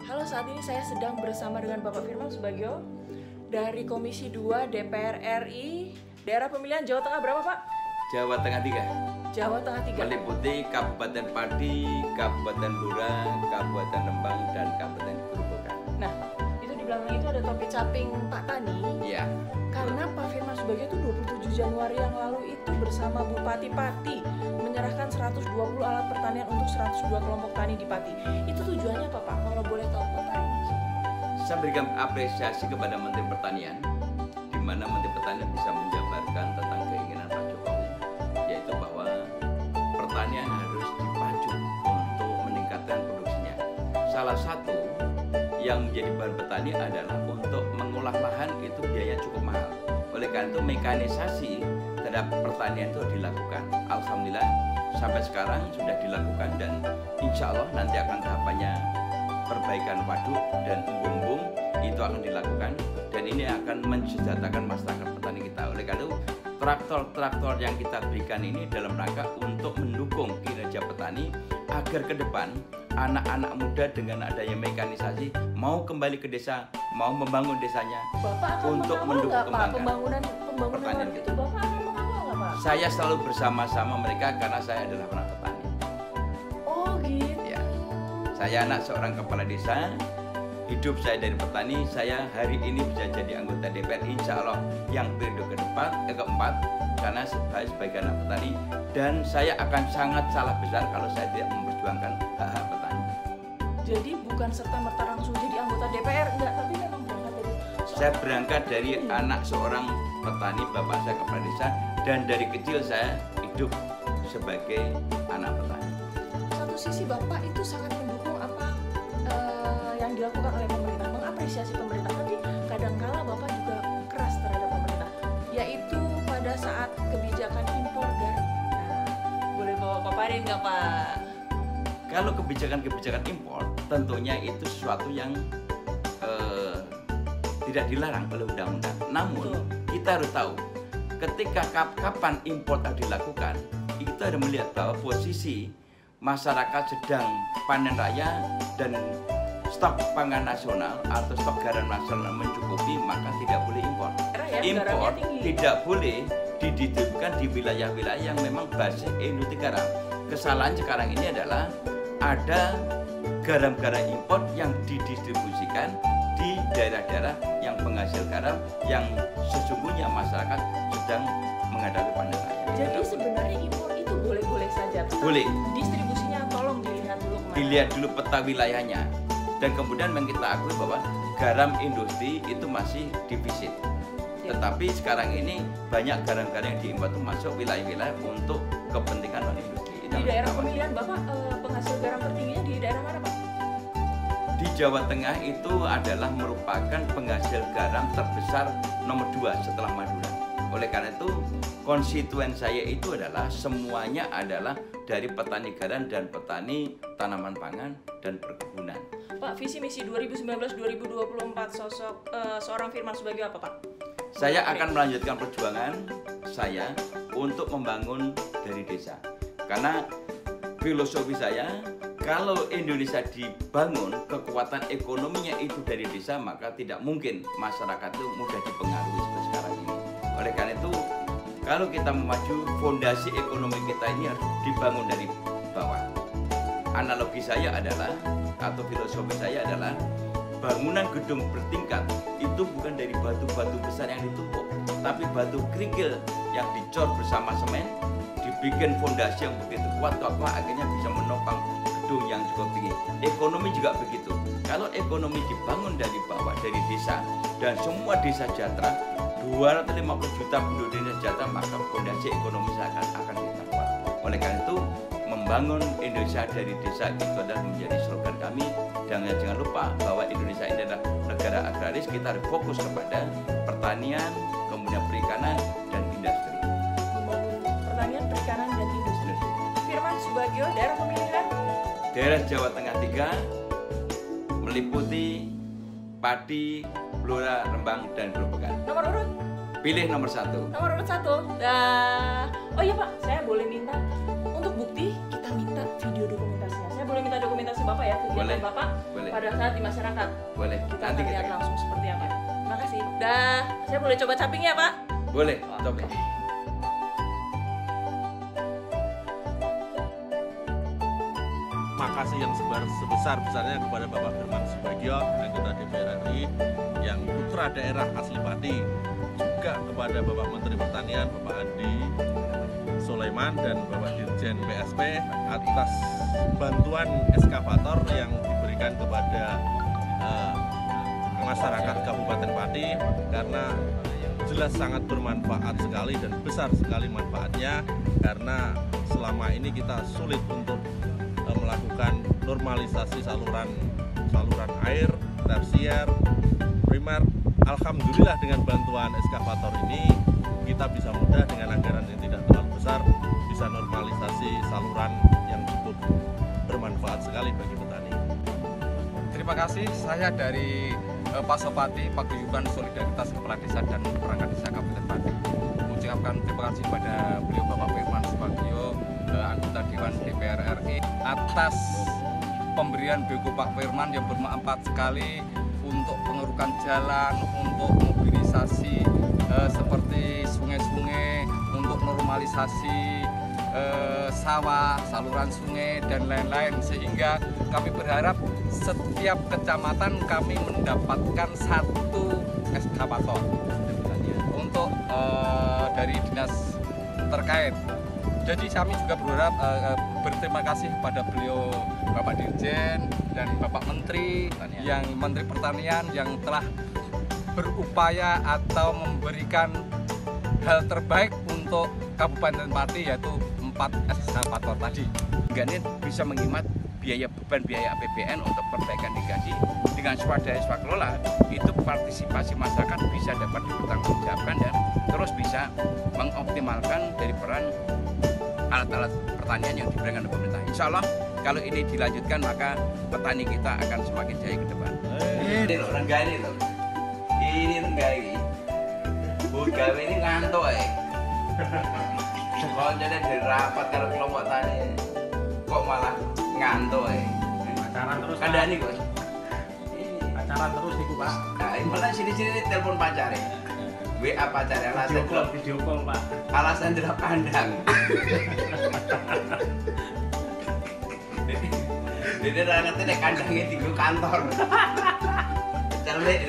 Halo, saat ini saya sedang bersama dengan Bapak Firman Subagio dari Komisi 2 DPR RI. Daerah pemilihan Jawa Tengah berapa, Pak? Jawa Tengah 3. Jawa Tengah 3. Meliputi Kabupaten Pati, Kabupaten Blora, Kabupaten Rembang, dan Kabupaten Grobogan. Nah, itu di belakang itu ada topi caping Pak Tani. Iya. Karena Pak Firman Subagio itu 27 Januari yang lalu itu bersama Bupati Pati menyerahkan 120 alat pertanian untuk 102 kelompok tani di Pati. Itu tujuannya apa, Pak? Kalau boleh tahu, Pak Tani. Saya berikan apresiasi kepada Menteri Pertanian, di mana Menteri Pertanian bisa menjabarkan tentang keinginan Pak Jokowi, yaitu bahwa pertanian harus dipacu untuk meningkatkan produksinya. Salah satu yang menjadi bahan petani adalah untuk mengolah lahan itu biayanya cukup mahal. Oleh karena itu mekanisasi terhadap pertanian itu dilakukan. Alhamdulillah sampai sekarang sudah dilakukan dan insya Allah nanti akan tahapannya perbaikan waduk dan embung-embung itu akan dilakukan dan ini akan mensejahterakan masyarakat petani kita. Oleh karena itu traktor-traktor yang kita berikan ini dalam rangka untuk mendukung kinerja petani agar ke depan anak-anak muda dengan adanya mekanisasi mau kembali ke desa, mau membangun desanya. Bapak akan untuk mengawal mendukung nggak, Pak, kembangkan pembangunan pertanian itu Bapak akan mengawal nggak, Pak? Saya selalu bersama-sama mereka karena saya adalah anak petani. Oh gitu. Ya. Saya anak seorang kepala desa, hidup saya dari petani, saya hari ini bisa jadi anggota DPR insya Allah yang periode keempat karena saya sebagai anak petani dan saya akan sangat salah besar kalau saya tidak memperjuangkan hak-hak petani. Jadi bukan serta-merta langsung jadi anggota DPR, enggak, tapi memang berangkat dari Saya berangkat dari anak seorang petani, bapak saya kepala desa dan dari kecil saya hidup sebagai anak petani. Satu sisi Bapak itu sangat mendukung apa yang dilakukan oleh pemerintah, mengapresiasi pemerintah, tapi kadangkala Bapak juga keras terhadap pemerintah, yaitu pada saat kebijakan impor garam. Nah, boleh Bapak paparin nggak, Pak? Kalau kebijakan-kebijakan impor, tentunya itu sesuatu yang tidak dilarang oleh undang-undang. Namun kita harus tahu, ketika kapan impor dilakukan, kita harus melihat bahwa posisi masyarakat sedang panen raya dan stok pangan nasional atau stok garam nasional mencukupi, maka tidak boleh impor. Impor tidak boleh didistribusikan di wilayah-wilayah yang memang basis industri garam. Kesalahan sekarang ini adalah ada garam-garam impor yang didistribusikan di daerah-daerah yang penghasil garam yang sesungguhnya masyarakat sedang menghadapi panen raya. Jadi sebenarnya impor itu boleh-boleh saja. Boleh. Distribusinya tolong dilihat dulu kemana. Dilihat dulu peta wilayahnya. Dan kemudian memang kita akui bahwa garam industri itu masih defisit. Tetapi sekarang ini banyak garam-garam yang diimpor itu masuk wilayah-wilayah untuk kepentingan non industri. Di daerah pemilihan Bapak penghasil garam tertingginya di daerah mana, Pak? Di Jawa Tengah itu adalah merupakan penghasil garam terbesar nomor 2 setelah Madura. Oleh karena itu konstituen saya itu adalah semuanya adalah dari petani garam dan petani tanaman pangan dan perkebunan. Pak, visi misi 2019-2024 sosok seorang Firman Subagio apa, Pak? Saya akan melanjutkan perjuangan saya untuk membangun dari desa. Karena filosofi saya, kalau Indonesia dibangun, kekuatan ekonominya itu dari desa, maka tidak mungkin masyarakat itu mudah dipengaruhi seperti sekarang ini. Oleh karena itu, kalau kita maju, fondasi ekonomi kita ini harus dibangun dari bawah. Analogi saya adalah, atau filosofi saya adalah, bangunan gedung bertingkat itu bukan dari batu-batu besar yang ditumpuk, tapi batu kerikil yang dicor bersama semen, dibikin fondasi yang begitu kuat, kokoh, akhirnya bisa menopang gedung yang cukup tinggi. Ekonomi juga begitu. Kalau ekonomi dibangun dari bawah, dari desa, dan semua desa sejahtera, 250 juta penduduk desa sejahtera, maka fondasi ekonomi akan kita kuat. Oleh karena itu, membangun Indonesia dari desa itu adalah menjadi slogan kami. Jangan lupa bahwa Indonesia ini adalah negara agraris. Kita harus fokus kepada pertanian, kemudian perikanan, dan industri. Membangun pertanian, perikanan, dan industri. Firman Subagio, daerah pemilihan? Daerah Jawa Tengah 3, meliputi Pati, Blora, Rembang, dan Grobogan. Nomor urut? Pilih nomor 1. Nomor urut 1. Oh iya, Pak, saya boleh minta untuk bukti kita minta video dokumentasinya. Saya boleh minta dokumentasi Bapak ya, kegiatan Boleh. Bapak Boleh. pada saat di masyarakat. Boleh. Kita Nanti akan kita lihat langsung seperti apa. Terima kasih. Dah, saya boleh coba capingnya Pak? boleh. Coba. Makasih yang sebesar-besarnya kepada Bapak Firman Subagio, anggota DPR RI yang putra daerah asli Pati, juga kepada Bapak Menteri Pertanian, Bapak Andi Sulaiman dan Bapak Dirjen BSP atas bantuan eskavator yang diberikan kepada masyarakat Kabupaten Pati, karena jelas sangat bermanfaat sekali dan besar sekali manfaatnya, karena selama ini kita sulit untuk melakukan normalisasi saluran air tersier, primer. Alhamdulillah dengan bantuan eskavator ini kita bisa mudah dengan anggaran yang tidak terlalu besar bisa normalisasi saluran yang cukup bermanfaat sekali bagi petani. Terima kasih, saya dari Pasopati, Paguyuban Solidaritas Kepala Desa dan Perangkat Desa Kabupaten Pati, mengucapkan terima kasih pada beliau Bapak Firman Subagio, anggota Dewan DPR RI, atas pemberian buku Pak Firman yang bermanfaat sekali untuk pengerukan jalan, untuk mobilisasi seperti sungai-sungai, untuk normalisasi sawah, saluran sungai dan lain-lain, sehingga kami berharap setiap kecamatan kami mendapatkan satu eskavator untuk dari dinas terkait. Jadi kami juga berharap berterima kasih kepada beliau Bapak Dirjen dan Bapak Menteri Menteri Pertanian yang telah berupaya atau memberikan hal terbaik untuk Kabupaten Pati, yaitu 4 eskavator tadi. Ini bisa menghemat beban biaya APBN untuk perbaikan irigasi dengan swadaya swakelola. Itu partisipasi masyarakat bisa dapat dipertanggungjawabkan dan terus bisa mengoptimalkan dari peran alat-alat pertanian yang diberikan oleh pemerintah. Insya Allah kalau ini dilanjutkan maka petani kita akan semakin jaya ke depan. Ini loh, renggah ini loh. Ini renggah ini. Bugawe ini ngantuk ya. Kalau jadi dari rapat kalau kelompok tani kok malah ngantuk ya. Pacaran terus. Ada nih kok. Pacaran terus nih Pak. Nah, ini malah sini-sini telepon pacar ya. WA pacar alasan Video call Pak. alasan drop kandang. Ini orang ngerti nek kandangnya di kantor. Celik.